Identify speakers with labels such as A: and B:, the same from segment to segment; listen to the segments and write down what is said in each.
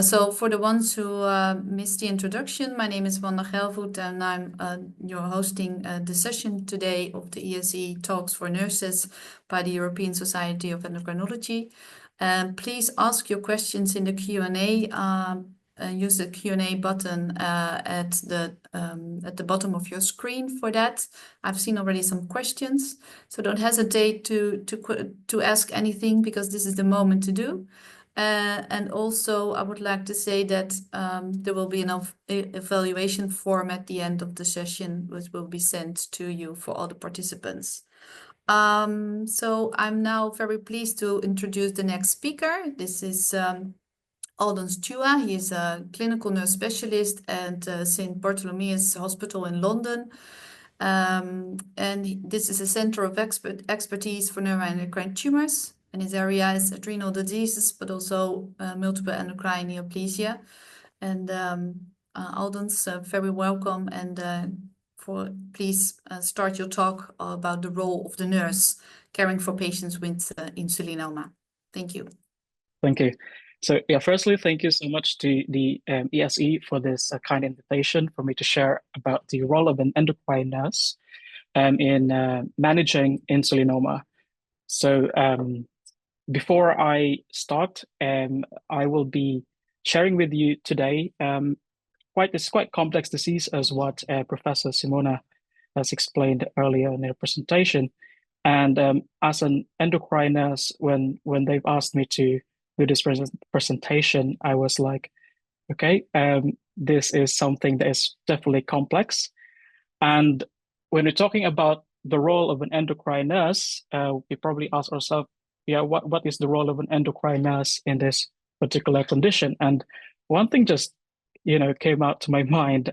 A: So for the ones who missed the introduction, my name is Wanda Gelvoet and I'm you're hosting the session today of the ESE Talks for Nurses by the European Society of Endocrinology. Please ask your questions in the Q&A. Use the Q&A button at the bottom of your screen for that. I've seen already some questions, so don't hesitate to ask anything because this is the moment to do. And also, I would like to say that there will be an evaluation form at the end of the session, which will be sent to you for all the participants. So I'm now very pleased to introduce the next speaker. This is Aldons Chua. He is a clinical nurse specialist at St. Bartholomew's Hospital in London. And this is a center of expertise for neuroendocrine tumors. And his area is adrenal diseases, but also multiple endocrine neoplasia. And Aldons, very welcome. And please start your talk about the role of the nurse caring for patients with insulinoma. Thank you.
B: Thank you. So yeah, firstly, thank you so much to the ESE for this kind invitation for me to share about the role of an endocrine nurse in managing insulinoma. So before I start, I will be sharing with you today it's quite complex disease as what Professor Simona has explained earlier in her presentation. And as an endocrine nurse, when they've asked me to do this presentation, I was like, okay, this is something that is definitely complex. And when we're talking about the role of an endocrine nurse, we probably ask ourselves, yeah, what is the role of an endocrine nurse in this particular condition? And one thing just, came out to my mind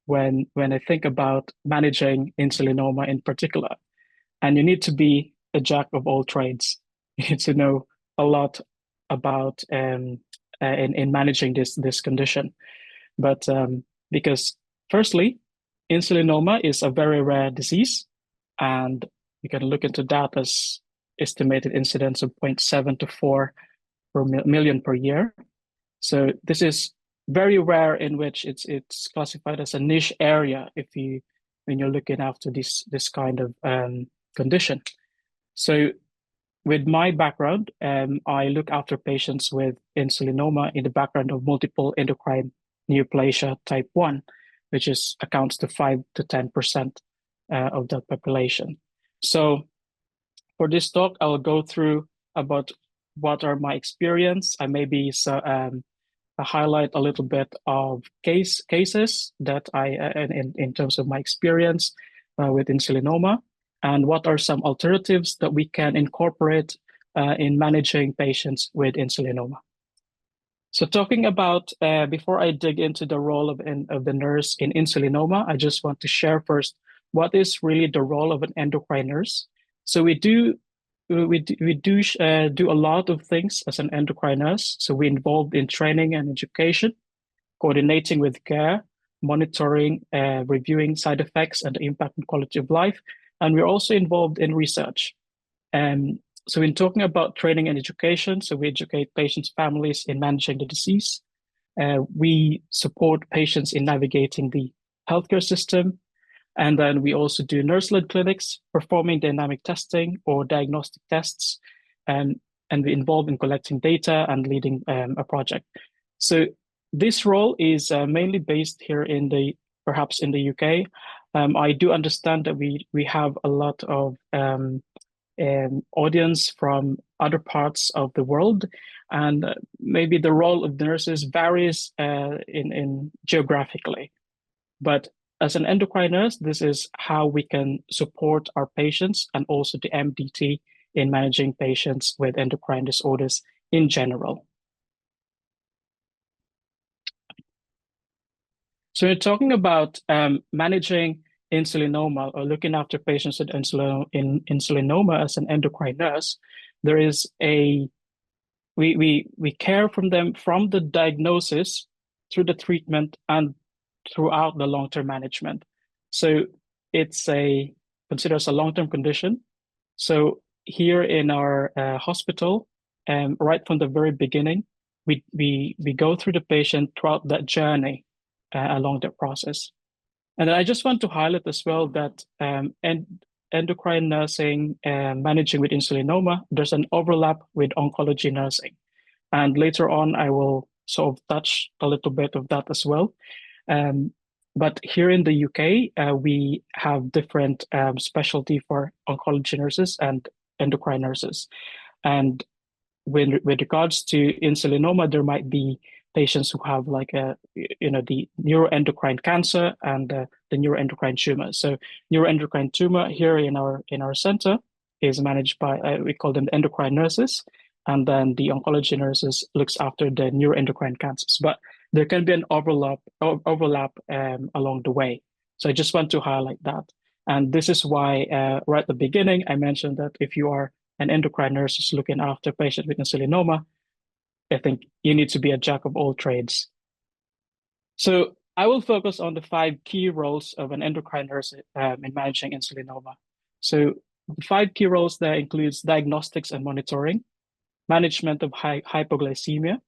B: when I think about managing insulinoma in particular. And you need to be a jack of all trades. You need to know a lot about in managing this condition. But because firstly, insulinoma is a very rare disease, and you can look into that as estimated incidence of 0.7 to 4 per million per year. So this is very rare, in which it's classified as a niche area when you're looking after this kind of condition. So with my background, I look after patients with insulinoma in the background of multiple endocrine neoplasia type 1, which accounts to 5 to 10% of that population. So for this talk, I'll go through about what are my experience. I maybe highlight a little bit of cases that in terms of my experience with insulinoma, and what are some alternatives that we can incorporate in managing patients with insulinoma. So talking about, before I dig into the role of the nurse in insulinoma, I just want to share first what is really the role of an endocrine nurse. So we do a lot of things as an endocrine nurse. So we're involved in training and education, coordinating with care, monitoring, reviewing side effects and the impact on quality of life. And we're also involved in research. So in talking about training and education, so we educate patients' families in managing the disease. We support patients in navigating the healthcare system. And then we also do nurse-led clinics, performing dynamic testing or diagnostic tests, and we're involved in collecting data and leading a project. So this role is mainly based here perhaps in the UK. I do understand that we have a lot of audience from other parts of the world, and maybe the role of nurses varies in geographically. But as an endocrine nurse, this is how we can support our patients and also the MDT in managing patients with endocrine disorders in general. So we're talking about managing insulinoma or looking after patients with insulinoma as an endocrine nurse. There is we care from them from the diagnosis through the treatment and throughout the long-term management. So it's considered as a long-term condition. So here in our hospital, right from the very beginning, we go through the patient throughout that journey along that process. And then I just want to highlight as well that endocrine nursing and managing with insulinoma, there's an overlap with oncology nursing. And later on, I will sort of touch a little bit of that as well. But here in the UK, we have different specialty for oncology nurses and endocrine nurses. And with regards to insulinoma, there might be patients who have like the neuroendocrine cancer and the neuroendocrine tumor. So neuroendocrine tumor here in our center is managed by we call them the endocrine nurses, and then the oncology nurses looks after the neuroendocrine cancers. But there can be an overlap along the way. So I just want to highlight that. And this is why right at the beginning, I mentioned that if you are an endocrine nurse who's looking after patients with insulinoma, I think you need to be a jack of all trades. So I will focus on the 5 key roles of an endocrine nurse in managing insulinoma. So the 5 key roles there includes diagnostics and monitoring, management of hypoglycemia,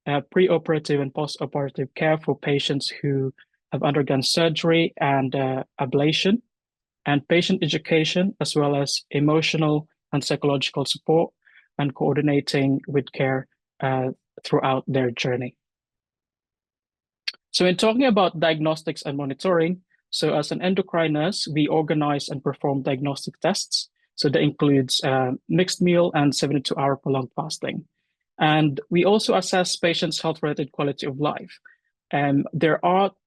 B: preoperative and postoperative care for patients who have undergone surgery and ablation, and patient education, as well as emotional and psychological support, and coordinating with care throughout their journey. So in talking about diagnostics and monitoring, so as an endocrine nurse, we organize and perform diagnostic tests. So that includes mixed meal and 72-hour prolonged fasting. And we also assess patients' health-related quality of life. There aren't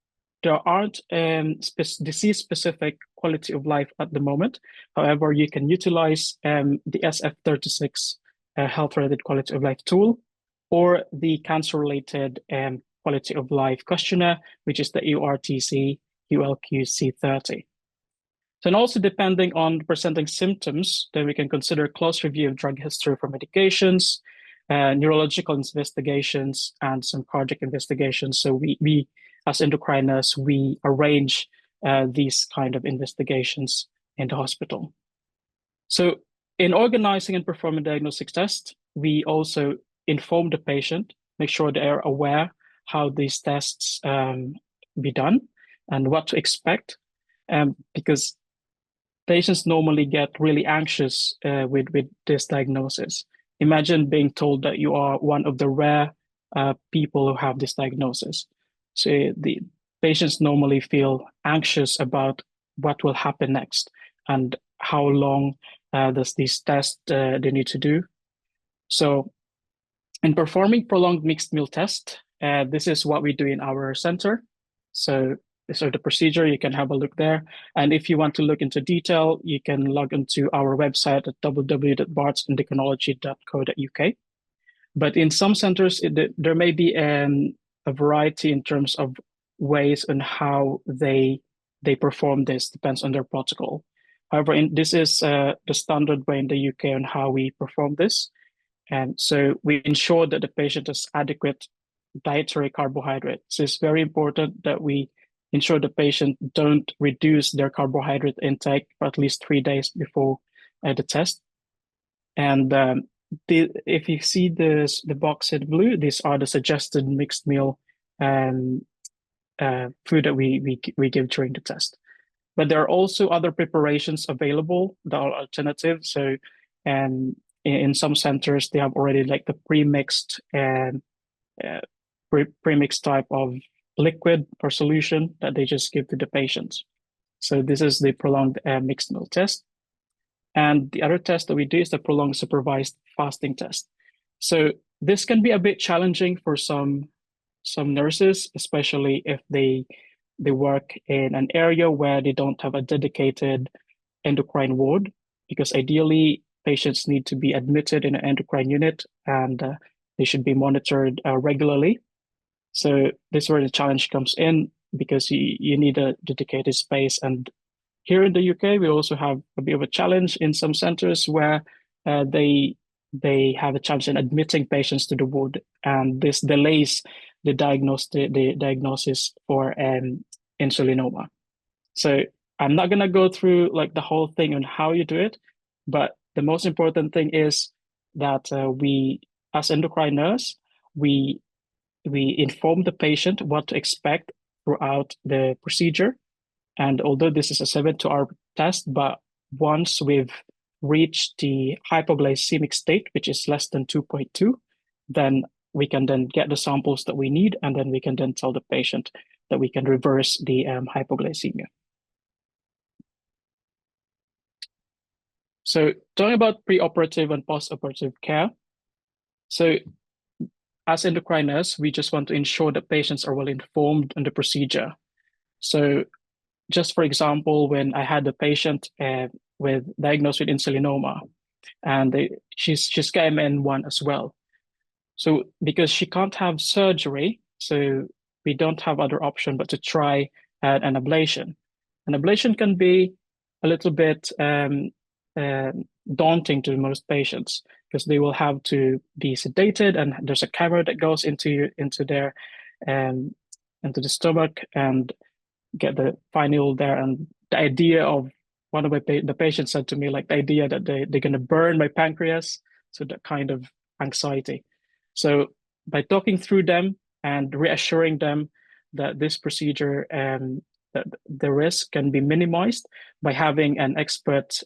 B: disease-specific quality of life at the moment. However, you can utilize the SF36 health-related quality of life tool, or the cancer-related quality of life questionnaire, which is the EORTC ULQC30. So, and also depending on presenting symptoms, then we can consider close review of drug history for medications, neurological investigations, and some cardiac investigations. So we as endocriners, we arrange these kind of investigations in the hospital. So in organizing and performing diagnostic tests, we also inform the patient, make sure they are aware how these tests be done and what to expect, because patients normally get really anxious with this diagnosis. Imagine being told that you are one of the rare people who have this diagnosis. So the patients normally feel anxious about what will happen next and how long does this test they need to do. So in performing prolonged mixed meal test, this is what we do in our center. So the procedure, you can have a look there. And if you want to look into detail, you can log into our website at www.bartsendocrinology.co.uk. But in some centers, there may be a variety in terms of ways on how they perform this, depends on their protocol. However, this is the standard way in the UK on how we perform this. And so we ensure that the patient has adequate dietary carbohydrate. So it's very important that we ensure the patient don't reduce their carbohydrate intake for at least 3 days before the test. And if you see the box in blue, these are the suggested mixed meal food that we give during the test. But there are also other preparations available that are alternative. So in some centers, they have already like the pre-mixed and premixed type of liquid or solution that they just give to the patients. So this is the prolonged mixed meal test. And the other test that we do is the prolonged supervised fasting test. So this can be a bit challenging for some nurses, especially if they work in an area where they don't have a dedicated endocrine ward, because ideally patients need to be admitted in an endocrine unit and they should be monitored regularly. So this is where the challenge comes in, because you need a dedicated space. And here in the UK, we also have a bit of a challenge in some centers where they have a challenge in admitting patients to the ward, and this delays the diagnosis for insulinoma. So I'm not going to go through like the whole thing on how you do it, but the most important thing is that we, as endocrine nurse, we inform the patient what to expect throughout the procedure. And although this is a 72-hour test, but once we've reached the hypoglycemic state, which is less than 2.2, then we can then get the samples that we need, and then we can then tell the patient that we can reverse the hypoglycemia. So talking about preoperative and postoperative care. So as endocrinists, we just want to ensure that patients are well informed on the procedure. So just for example, when I had a patient diagnosed with insulinoma, and she's KMN1 as well. So because she can't have surgery, so we don't have other option but to try an ablation. An ablation can be a little bit daunting to most patients because they will have to be sedated, and there's a camera that goes into their into the stomach and get the final there. And the idea of one of the patients said to me, like, the idea that they're going to burn my pancreas, so that kind of anxiety. So by talking through them and reassuring them that this procedure that the risk can be minimized by having an expert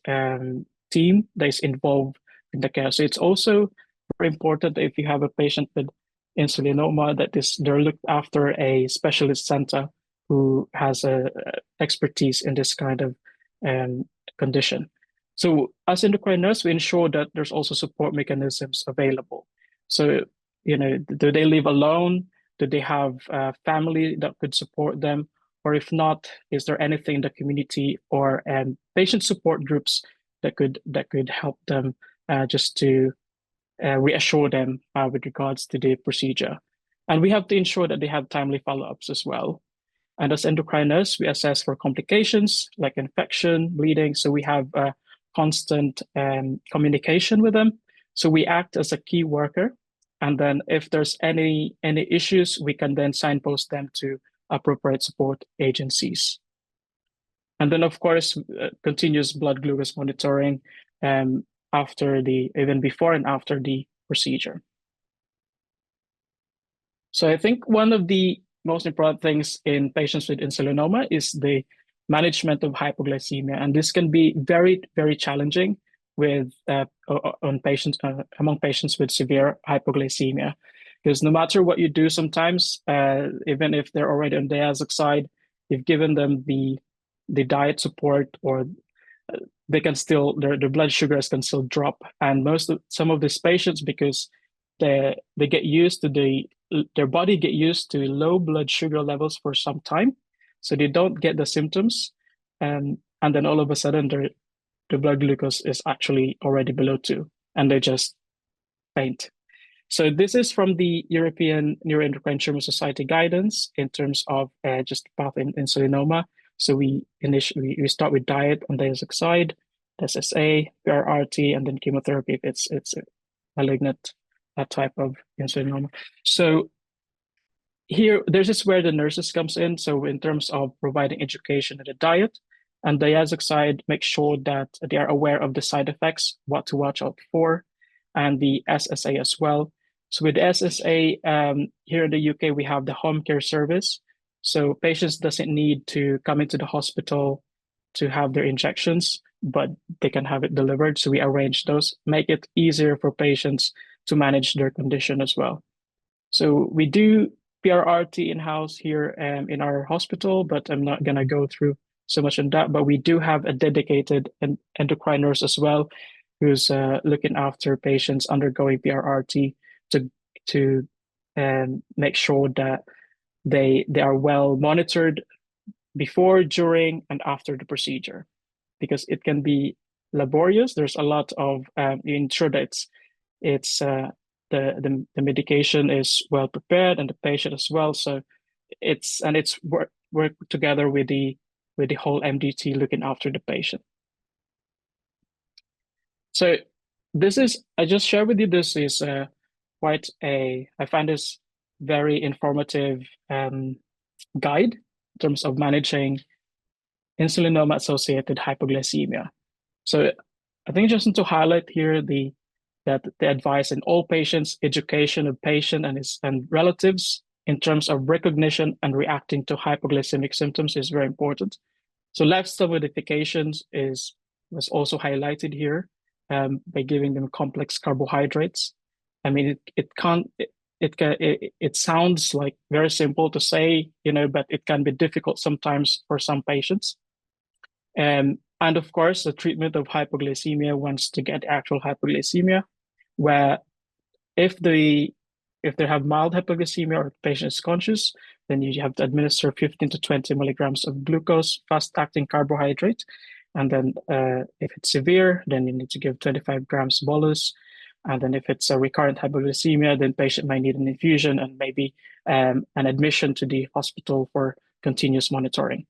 B: team that is involved in the care. So it's also very important that if you have a patient with insulinoma, that they're looked after a specialist center who has expertise in this kind of condition. So as endocrine nurse, we ensure that there's also support mechanisms available. So, do they live alone? Do they have family that could support them? Or if not, is there anything in the community or patient support groups that could help them just to reassure them with regards to the procedure? And we have to ensure that they have timely follow-ups as well. And as endocrine nurse, we assess for complications like infection, bleeding. So we have constant communication with them. So we act as a key worker. And then if there's any issues, we can then signpost them to appropriate support agencies. And then, of course, continuous blood glucose monitoring even before and after the procedure. So I think one of the most important things in patients with insulinoma is the management of hypoglycemia, and this can be very, very challenging with among patients with severe hypoglycemia, because no matter what you do, sometimes even if they're already on diazoxide, you've given them the diet support, or they can still their blood sugars can still drop, and some of these patients, because they get used to their body get used to low blood sugar levels for some time, so they don't get the symptoms, and then all of a sudden their blood glucose is actually already below 2, and they just faint. So this is from the European Neuroendocrine Tumor Society guidance in terms of just path in insulinoma. So we start with diet on diazoxide, SSA, PRRT, and then chemotherapy if it's malignant, that type of insulinoma. So here, this is where the nurses comes in. So in terms of providing education and the diet, and diazoxide, make sure that they are aware of the side effects, what to watch out for, and the SSA as well. So with SSA, here in the UK, we have the home care service. So patients doesn't need to come into the hospital to have their injections, but they can have it delivered. So we arrange those, make it easier for patients to manage their condition as well. So we do PRRT in-house here in our hospital, but I'm not going to go through so much on that. But we do have a dedicated endocrine nurse as well, who's looking after patients undergoing PRRT to make sure that they are well monitored before, during, and after the procedure, because it can be laborious. There's a lot of you ensure that it's the medication is well prepared and the patient as well. So it's work together with the whole MDT looking after the patient. So I just share with you, this is I find this very informative guide in terms of managing insulinoma associated hypoglycemia. So I think just to highlight here the that the advice in all patients, education of patient and relatives in terms of recognition and reacting to hypoglycemic symptoms is very important. So lifestyle modifications was also highlighted here by giving them complex carbohydrates. I mean, it sounds like very simple to say, but it can be difficult sometimes for some patients. And of course, the treatment of hypoglycemia wants to get actual hypoglycemia, where if they have mild hypoglycemia or the patient is conscious, then you have to administer 15 to 20 milligrams of glucose, fast-acting carbohydrate. And then if it's severe, then you need to give 25 grams bolus. And then if it's a recurrent hypoglycemia, then patient might need an infusion and maybe an admission to the hospital for continuous monitoring.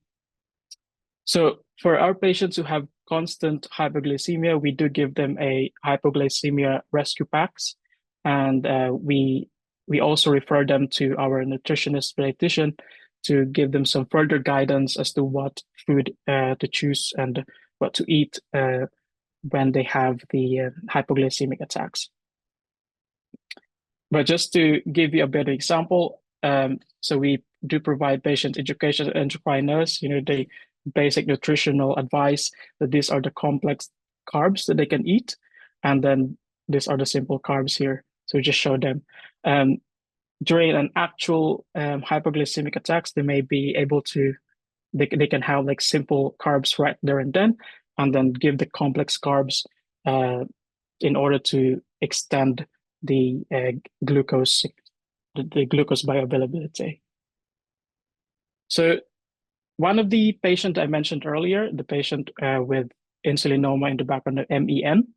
B: So for our patients who have constant hypoglycemia, we do give them a hypoglycemia rescue packs. And we also refer them to our nutritionist dietitian to give them some further guidance as to what food to choose and what to eat when they have the hypoglycemic attacks. But just to give you a better example, so we do provide patient education and endocrine nurse, the basic nutritional advice that these are the complex carbs that they can eat, and then these are the simple carbs here. So we just show them. During an actual hypoglycemic attacks, they may be able to, they can have like simple carbs right there and then give the complex carbs in order to extend the glucose bioavailability. So one of the patients I mentioned earlier, the patient with insulinoma in the background of MEN.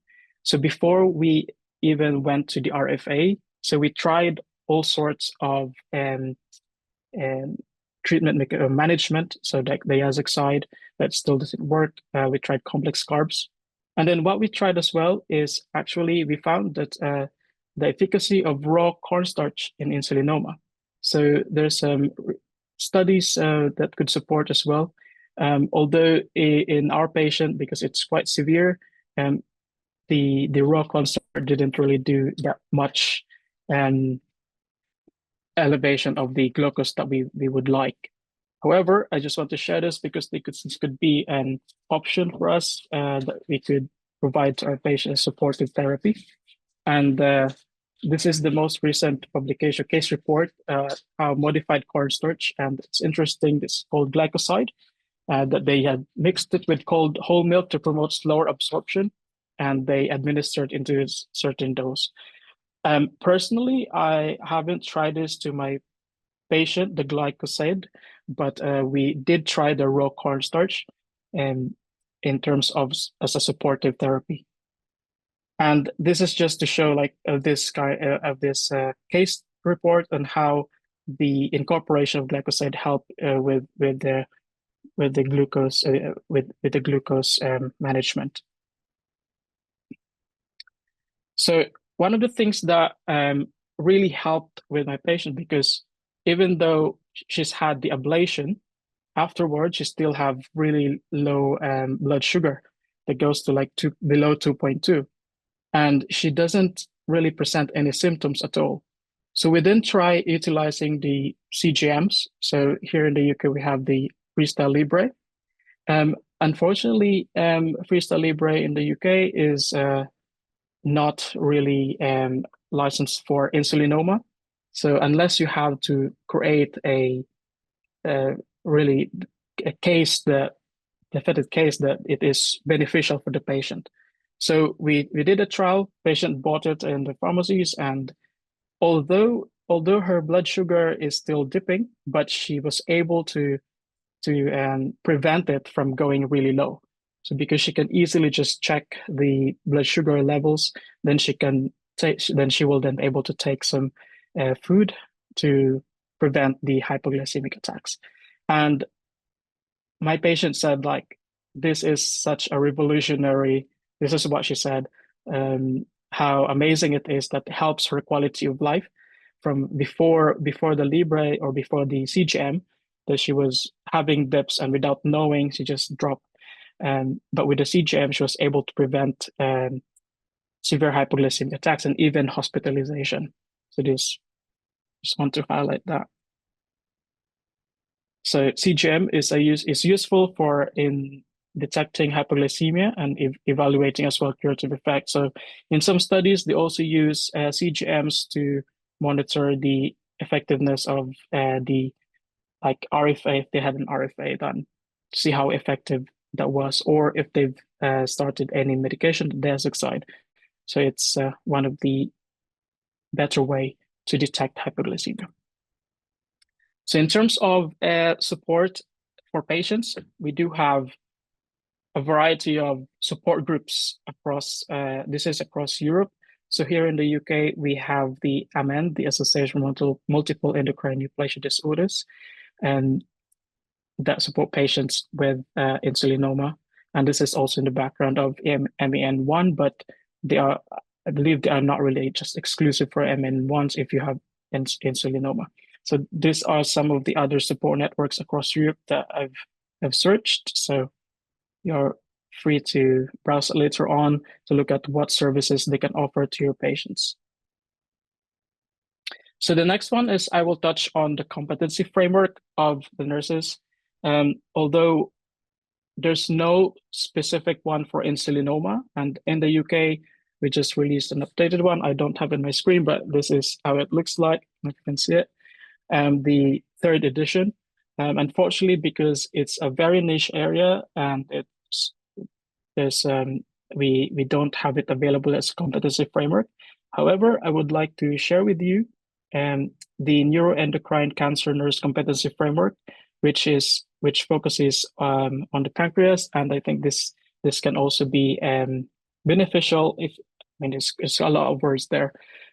B: So before we even went to the RFA, so we tried all sorts of treatment management, so like the diazoxide, that still doesn't work. We tried complex carbs. And then what we tried as well is actually we found that the efficacy of raw cornstarch in insulinoma. So there's some studies that could support as well. Although in our patient, because it's quite severe, the raw cornstarch didn't really do that much elevation of the glucose that we would like. However, I just want to share this because this could be an option for us that we could provide to our patients supportive therapy. And this is the most recent publication case report, how modified cornstarch, and it's interesting, it's called glycoside, that they had mixed it with cold whole milk to promote slower absorption, and they administered into a certain dose. Personally, I haven't tried this to my patient, the glycoside, but we did try the raw cornstarch in terms of as a supportive therapy. And this is just to show like this case report and how the incorporation of glycoside helped with the glucose with the glucose management. So one of the things that really helped with my patient, because even though she's had the ablation, afterwards she still have really low blood sugar that goes to like below 2.2. And she doesn't really present any symptoms at all. So we then try utilizing the CGMs. So here in the UK, we have the Freestyle Libre. Unfortunately, Freestyle Libre in the UK is not really licensed for insulinoma. So unless you have to create a case that the fitted case that it is beneficial for the patient. So we did a trial, patient bought it in the pharmacies, and although her blood sugar is still dipping, but she was able to prevent it from going really low. So because she can easily just check the blood sugar levels, then she will then able to take some food to prevent the hypoglycemic attacks. And my patient said, like, this is such a revolutionary, this is what she said, how amazing it is that helps her quality of life from before the Libre or before the CGM, that she was having dips and without knowing, she just dropped. But with the CGM, she was able to prevent severe hypoglycemic attacks and even hospitalization. So just want to highlight that. So CGM is useful for in detecting hypoglycemia and evaluating as well curative effect. So in some studies, they also use CGMs to monitor the effectiveness of the like RFA, if they had an RFA done, to see how effective that was, or if they've started any medication, the Desexide. So it's one of the better way to detect hypoglycemia. So in terms of support for patients, we do have a variety of support groups across, this is across Europe. So here in the UK, we have the AMEN, the Association of Multiple Endocrine Neoplasia Disorders, and that support patients with insulinoma. And this is also in the background of MEN1, but they are, I believe they are not really just exclusive for MEN1s if you have insulinoma. So these are some of the other support networks across Europe that I've searched. So you're free to browse later on to look at what services they can offer to your patients. So the next one is I will touch on the competency framework of the nurses. Although there's no specific one for insulinoma, and in the UK, we just released an updated one. I don't have it on my screen, but this is how it looks like, if you can see it. The third edition. Unfortunately, because it's a very niche area and we don't have it available as a competency framework. However, I would like to share with you the neuroendocrine cancer nurse competency framework, which focuses on the pancreas, and I think this can also be beneficial if, I mean, there's a lot of words there,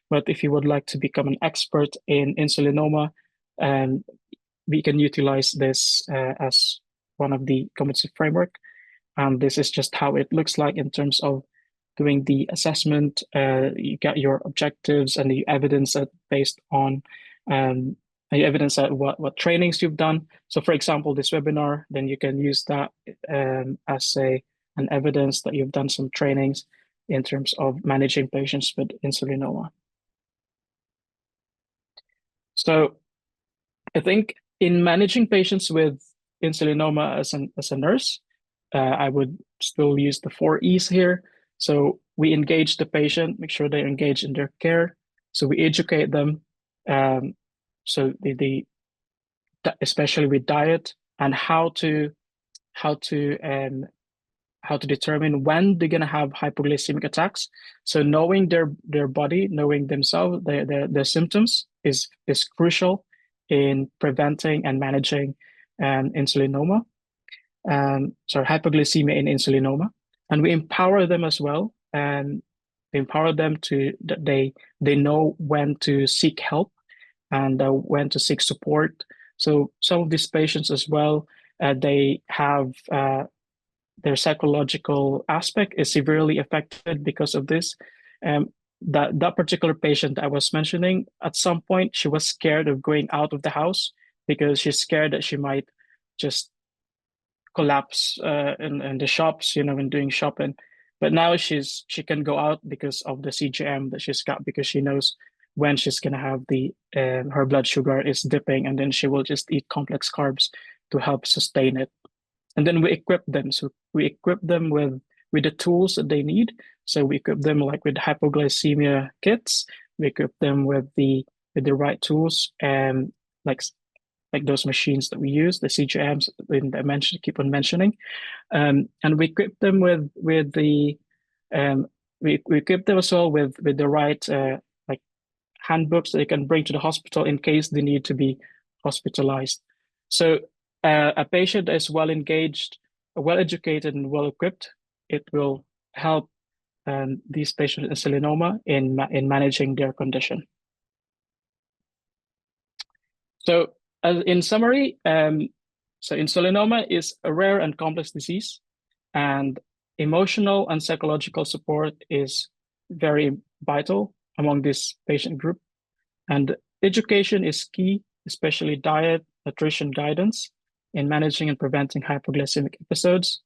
B: but if you would like to become an expert in insulinoma, we can utilize this as one of the competency framework. And this is just how it looks like in terms of doing the assessment. You get your objectives and the evidence based on the evidence at what trainings you've done. So for example, this webinar, then you can use that as an evidence that you've done some trainings in terms of managing patients with insulinoma. So I think in managing patients with insulinoma as a nurse, I would still use the 4 E's here. So we engage the patient, make sure they're engaged in their care. So we educate them. So they especially with diet and how to determine when they're gonna have hypoglycemic attacks. So knowing their body, knowing themselves, their symptoms is crucial in preventing and managing insulinoma. Hypoglycemia in insulinoma, and we empower them as well, and we empower them that they know when to seek help and when to seek support. So some of these patients as well, they have their psychological aspect is severely affected because of this. That particular patient I was mentioning, at some point she was scared of going out of the house because she's scared that she might just collapse in the shops, when doing shopping. But now she can go out because of the CGM that she's got, because she knows when she's gonna have her blood sugar is dipping, and then she will just eat complex carbs to help sustain it. And then we equip them. So we equip them with the tools that they need. So we equip them like with hypoglycemia kits. We equip them with the right tools, and like those machines that we use, the CGMs that I keep on mentioning, and we equip them with the we equip them as well with the right like handbooks that they can bring to the hospital in case they need to be hospitalized. So a patient is well engaged, well educated, and well equipped. It will help these patients with insulinoma in managing their condition. So in summary, so insulinoma is a rare and complex disease, and emotional and psychological support is very vital among this patient group. And education is key, especially diet, nutrition guidance in managing and preventing hypoglycemic episodes.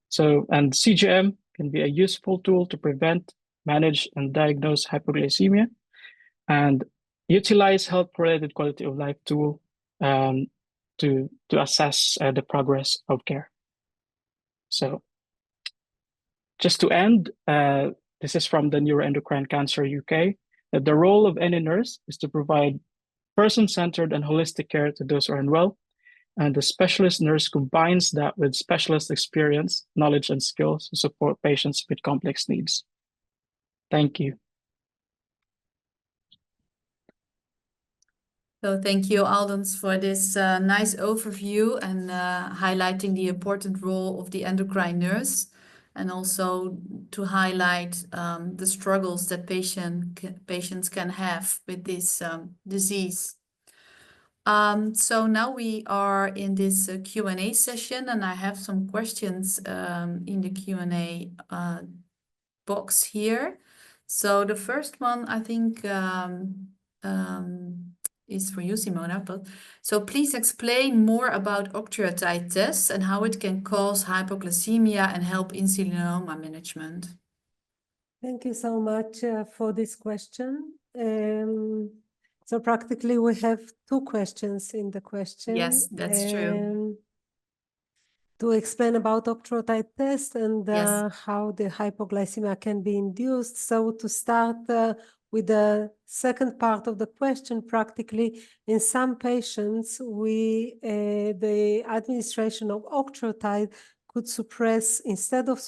B: So, and CGM can be a useful tool to prevent manage and diagnose hypoglycemia, and utilize health-related quality of life tool to assess the progress of care. So just to end, this is from the Neuroendocrine Cancer UK, that the role of any nurse is to provide person-centered and holistic care to those who are unwell, and the specialist nurse combines that with specialist experience, knowledge, and skills to support patients with complex needs. Thank you.
A: So thank you, Aldons, for this nice overview and highlighting the important role of the endocrine nurse, and also to highlight the struggles that patients can have with this disease. So now we are in this Q&A session, and I have some questions in the Q&A box here. So the first one, I think, is for you, Simona. But so please explain more about octreotide tests and how it can cause hypoglycemia and help insulinoma management.
C: Thank you so much for this question. So practically we have two questions in the question.
A: Yes, that's true.
C: To explain about octreotide test and
A: Yes.
C: how the hypoglycemia can be induced. So to start with the second part of the question, practically in some patients, the administration of octreotide could suppress, instead of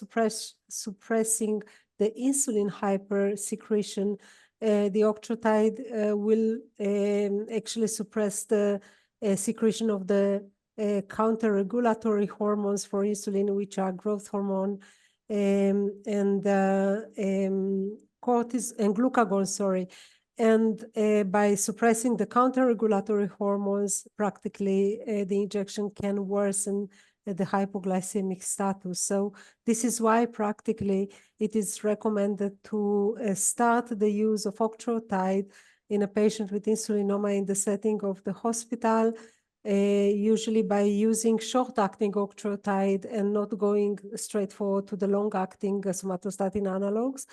C: suppressing the insulin hypersecretion, the octreotide will actually suppress the secretion of the counter-regulatory hormones for insulin, which are growth hormone and cortisol and glucagon, sorry. And by suppressing the counter-regulatory hormones, practically the injection can worsen the hypoglycemic status. So this is why practically it is recommended to start the use of octreotide in a patient with insulinoma in the setting of the hospital, usually by using short-acting octreotide and not going straight forward to the long-acting somatostatin analogs.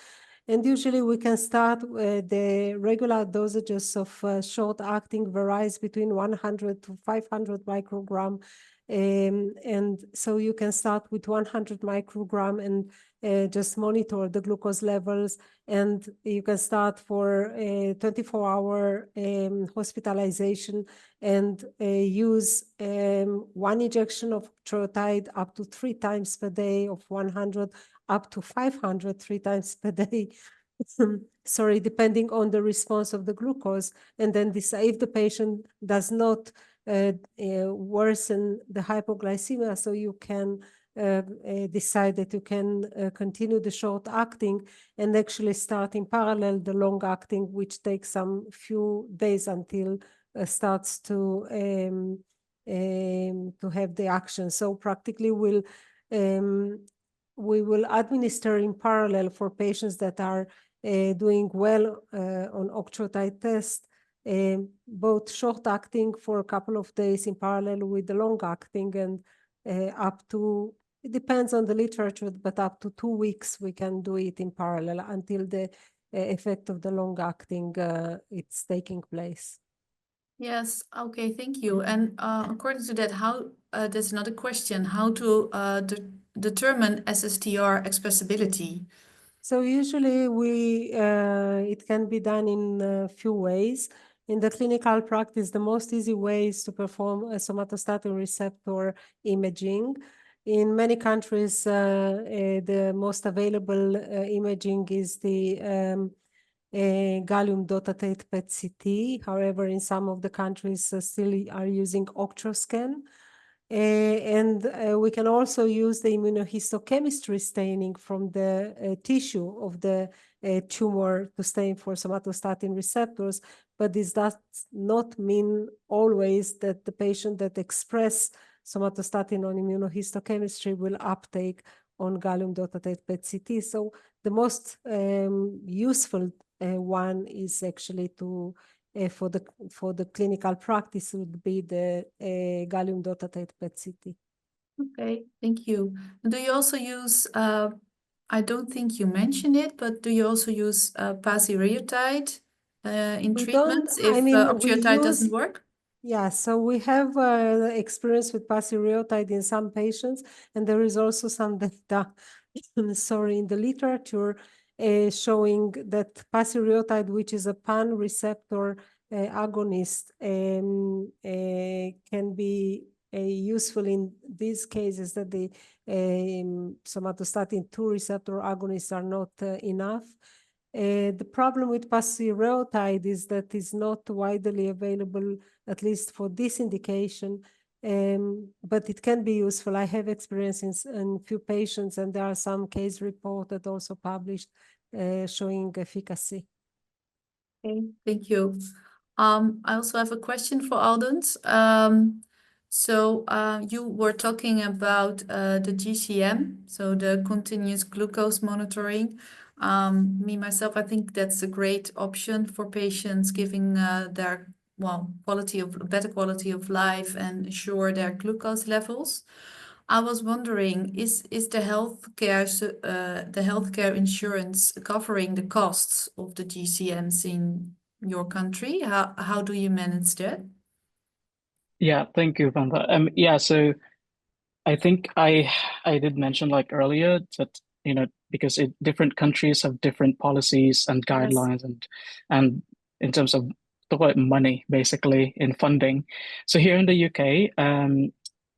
C: And usually we can start the regular dosages of short-acting varies between 100 to 500 microgram. And so you can start with 100 microgram and just monitor the glucose levels, and you can start for a 24-hour hospitalization and use one injection of octreotide up to 3 times per day, of 100 up to 500 3 times per day. Sorry, depending on the response of the glucose, and then decide if the patient does not worsen the hypoglycemia, so you can decide that you can continue the short acting and actually start in parallel the long acting, which takes some few days until starts to have the action. So practically we will administer in parallel for patients that are doing well on octreotide test, both short acting for a couple of days in parallel with the long acting, and up to, it depends on the literature, but up to 2 weeks we can do it in parallel until the effect of the long acting it's taking place.
A: Yes, okay, thank you. And according to that, how there's another question, how to determine SSTR expressibility?
C: So usually it can be done in a few ways. In the clinical practice, the most easy way is to perform a somatostatin receptor imaging. In many countries, the most available imaging is the gallium dotatate PET-CT. However, in some of the countries still are using octroscan. And we can also use the immunohistochemistry staining from the tissue of the tumor to stain for somatostatin receptors. But this does not mean always that the patient that express somatostatin on immunohistochemistry will uptake on gallium dotatate PET-CT. So the most useful one is actually to for the clinical practice would be the gallium dotatate PET-CT.
A: Okay, thank you. Do you also use I don't think you mentioned it, but do you also use pasireotide in
C: We don't,
A: treatments if
C: we
A: octreotide doesn't
C: use,
A: work?
C: yeah, so we have experience with pasireotide in some patients, and there is also some data, sorry, in the literature showing that pasireotide, which is a pan receptor agonist, can be useful in these cases that the somatostatin 2 receptor agonists are not enough. The problem with pasireotide is that it's not widely available, at least for this indication, but it can be useful. I have experience in few patients, and there are some case reported also published showing efficacy.
A: Okay, thank you. I also have a question for Aldons. So you were talking about the GCM, so the continuous glucose monitoring. Myself, I think that's a great option for patients, giving their better quality of life and ensure their glucose levels. I was wondering, is the healthcare insurance covering the costs of the GCMs in your country? How do you manage that?
B: Yeah, thank you, Vanda. Yeah, so I think I did mention like earlier that because different countries have different policies and guidelines and in terms of the money basically in funding. So here in the UK,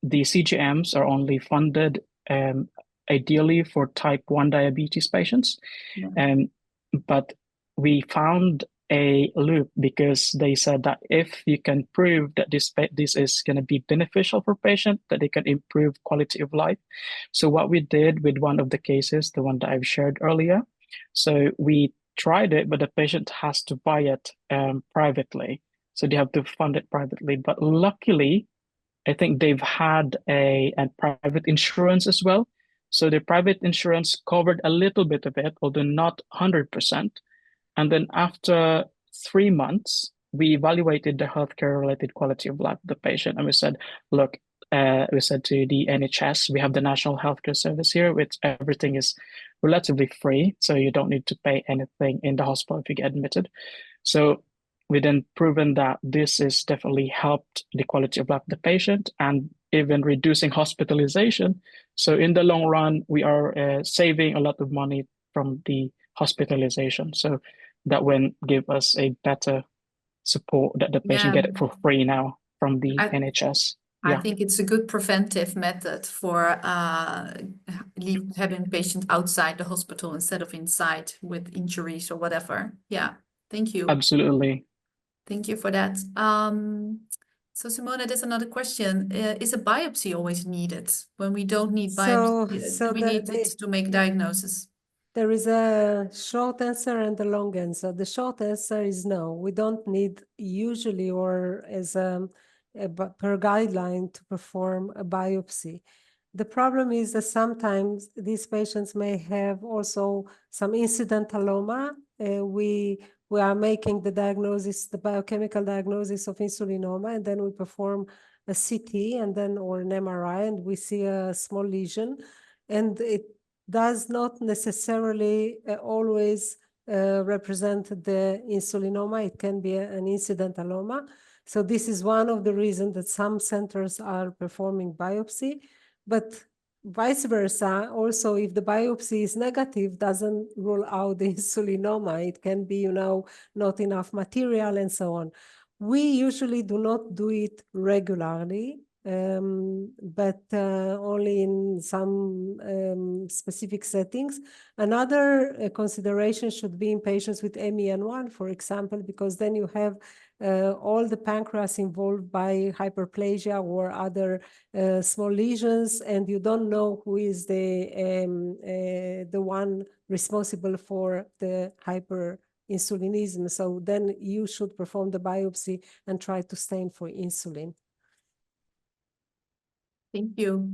B: the CGMs are only funded ideally for type 1 diabetes patients.
A: Yeah.
B: But we found a loop because they said that if you can prove that this is going to be beneficial for patient, that they can improve quality of life. So what we did with one of the cases, the one that I've shared earlier, so we tried it, but the patient has to buy it privately. So they have to fund it privately. But luckily, I think they've had a private insurance as well. So the private insurance covered a little bit of it, although not 100%. And then after 3 months, we evaluated the healthcare related quality of life of the patient. And we said, look, we said to the NHS, we have the National Healthcare Service here, which everything is relatively free. So you don't need to pay anything in the hospital if you get admitted. So we then proven that this is definitely helped the quality of life of the patient and even reducing hospitalization. So in the long run, we are saving a lot of money from the hospitalization. So that will give us a better support that the patient get it for free now from the NHS.
A: I think it's a good preventive method for having patient outside the hospital instead of inside with injuries or whatever. Yeah, thank you.
B: Absolutely.
A: Thank you for that. So Simona, there's another question. Is a biopsy always needed when we don't need biopsy? Do we need it to make diagnosis?
C: There is a short answer and a long answer. The short answer is no. We don't need usually or as per guideline to perform a biopsy. The problem is that sometimes these patients may have also some incidentaloma. We are making the diagnosis, the biochemical diagnosis of insulinoma, and then we perform a CT and then or an MRI, and we see a small lesion, and it does not necessarily always represent the insulinoma. It can be an incidentaloma. So this is one of the reasons that some centers are performing biopsy, but vice versa. Also, if the biopsy is negative, doesn't rule out the insulinoma. It can be, not enough material and so on. We usually do not do it regularly. But only in some specific settings. Another consideration should be in patients with MEN1, for example, because then you have all the pancreas involved by hyperplasia or other small lesions, and you don't know who is the one responsible for the hyperinsulinism. So then you should perform the biopsy and try to stain for insulin.
A: Thank you.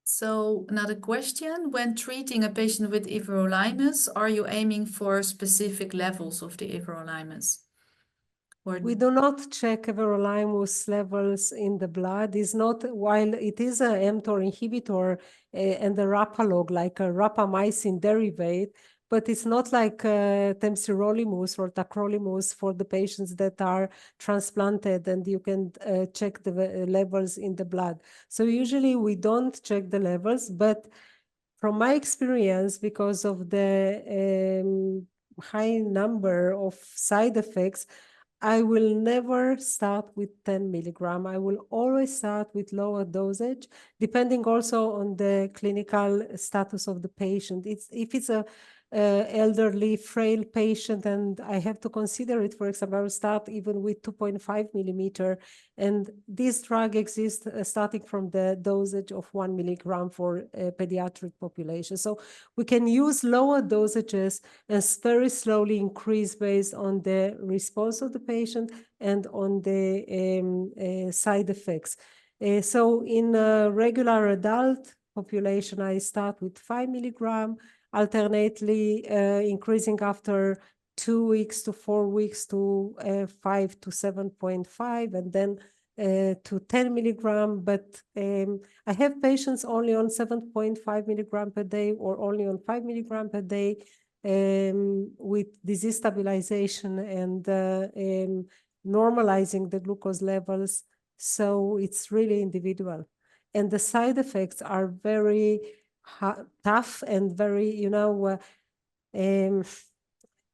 A: So another question, when treating a patient with everolimus, are you aiming for specific levels of the everolimus? Or
C: We do not check everolimus levels in the blood. It's not, while it is a mTOR inhibitor and a rapalog, like a rapamycin derivate, but it's not like temsirolimus or tacrolimus for the patients that are transplanted, and you can check the levels in the blood. So usually we don't check the levels, but from my experience, because of the high number of side effects, I will never start with 10 milligram. I will always start with lower dosage, depending also on the clinical status of the patient. If it's a elderly, frail patient, and I have to consider it, for example, I will start even with 2.5 millimeter, and this drug exists starting from the dosage of 1 milligram for pediatric population. So we can use lower dosages and very slowly increase based on the response of the patient and on the side effects. So in a regular adult population, I start with 5 milligram, alternately increasing after 2 weeks to 4 weeks to 5 to 7.5, and then to 10 milligram. But I have patients only on 7.5 milligram per day or only on 5 milligram per day with disease stabilization and normalizing the glucose levels. So it's really individual. And the side effects are very tough and very,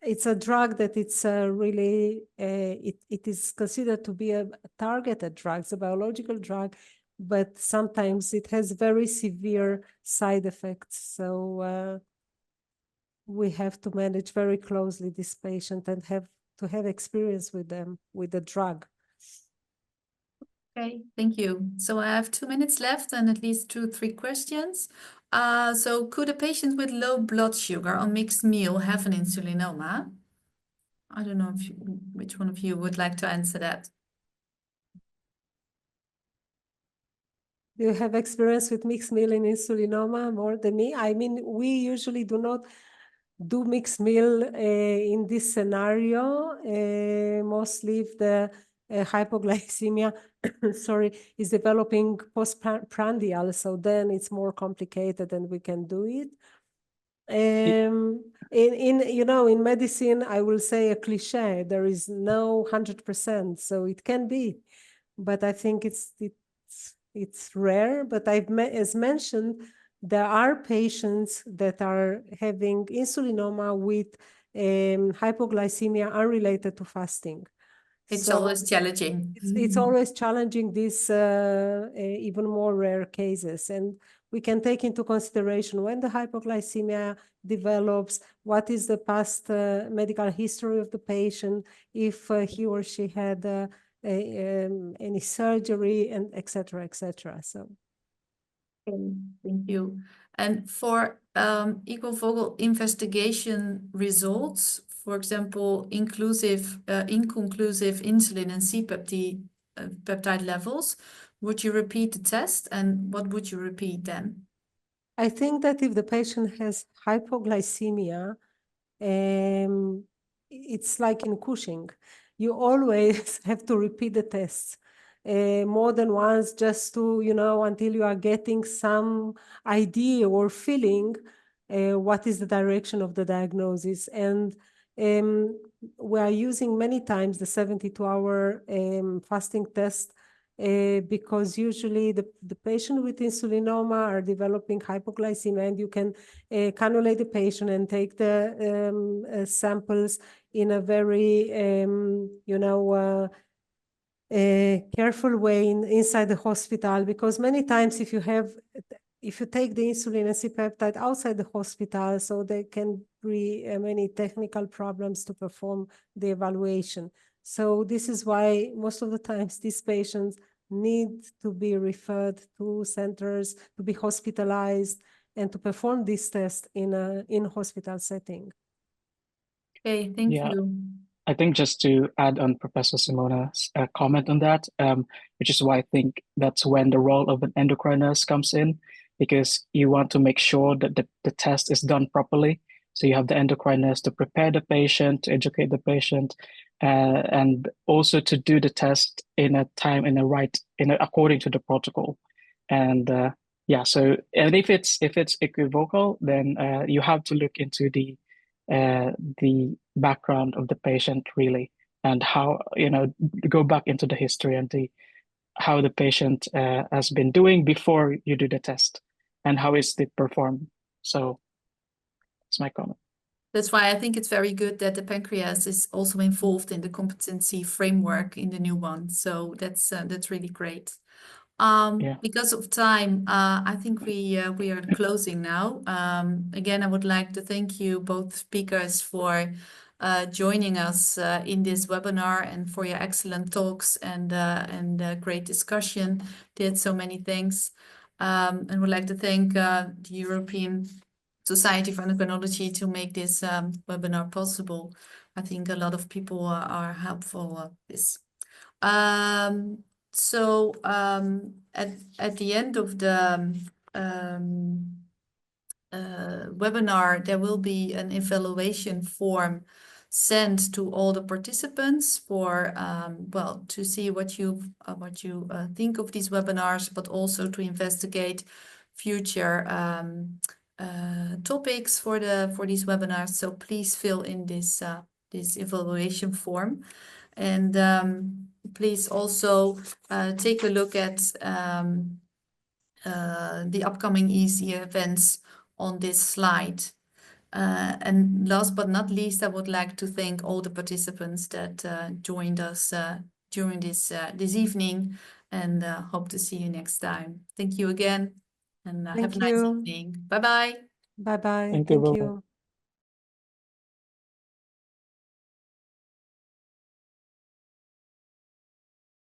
C: it's a drug that it's really, it is considered to be a targeted drug. It's a biological drug, but sometimes it has very severe side effects. So we have to manage very closely this patient and have to have experience with them, with the drug.
A: Okay, thank you. So I have 2 minutes left and at least 3 questions. So could a patient with low blood sugar on mixed meal have an insulinoma? I don't know which one of you would like to answer that.
C: Do you have experience with mixed meal in insulinoma more than me? I mean, we usually do not do mixed meal in this scenario, mostly if the hypoglycemia is developing postprandial, so then it's more complicated and we can do it. In medicine, I will say a cliche, there is no 100%, so it can be, but I think it's rare. But as mentioned, there are patients that are having insulinoma with hypoglycemia unrelated to fasting.
A: It's always challenging.
C: It's always challenging these even more rare cases. And we can take into consideration when the hypoglycemia develops, what is the past medical history of the patient, if he or she had any surgery, and et cetera, So.
A: Okay, thank you. And for equivocal investigation results, for example, inconclusive insulin and C-peptide levels, would you repeat the test, and what would you repeat then?
C: I think that if the patient has hypoglycemia, it's like in Cushing. You always have to repeat the tests more than once, just to, until you are getting some idea or feeling what is the direction of the diagnosis. And we are using many times the 72-hour fasting test because usually the patient with insulinoma are developing hypoglycemia, and you can cannulate the patient and take the samples in a very, careful way inside the hospital, because many times if you take the insulin and C-peptide outside the hospital, so there can be many technical problems to perform the evaluation. So this is why most of the times these patients need to be referred to centers, to be hospitalized, and to perform this test in a in-hospital setting.
A: Okay, thank you.
B: I think just to add on Professor Simona's comment on that, which is why I think that's when the role of an endocrine nurse comes in, because you want to make sure that the test is done properly. So you have the endocrine nurse to prepare the patient, to educate the patient, and also to do the test in a time according to the protocol. And yeah, so and if it's equivocal, then you have to look into the background of the patient really, and how, go back into the history and how the patient has been doing before you do the test, and how is it performed. So that's my comment.
A: That's why I think it's very good that the pancreas is also involved in the competency framework in the new one. So that's really great.
B: Yeah.
A: Because of time, I think we are closing now. Again, I would like to thank you both speakers for joining us in this webinar and for your excellent talks and great discussion. Did so many things. And would like to thank the European Society for Endocrinology to make this webinar possible. I think a lot of people are helpful of this. So at the end of the webinar, there will be an evaluation form sent to all the participants for well, to see what you think of these webinars, but also to investigate future topics for these webinars. So please fill in this evaluation form, and please also take a look at the upcoming ESE events on this slide. And last but not least, I would like to thank all the participants that joined us during this evening, and hope to see you next time. Thank you again, and have a nice evening. Bye-bye.
C: Bye-bye.
B: Thank you.
C: Thank you.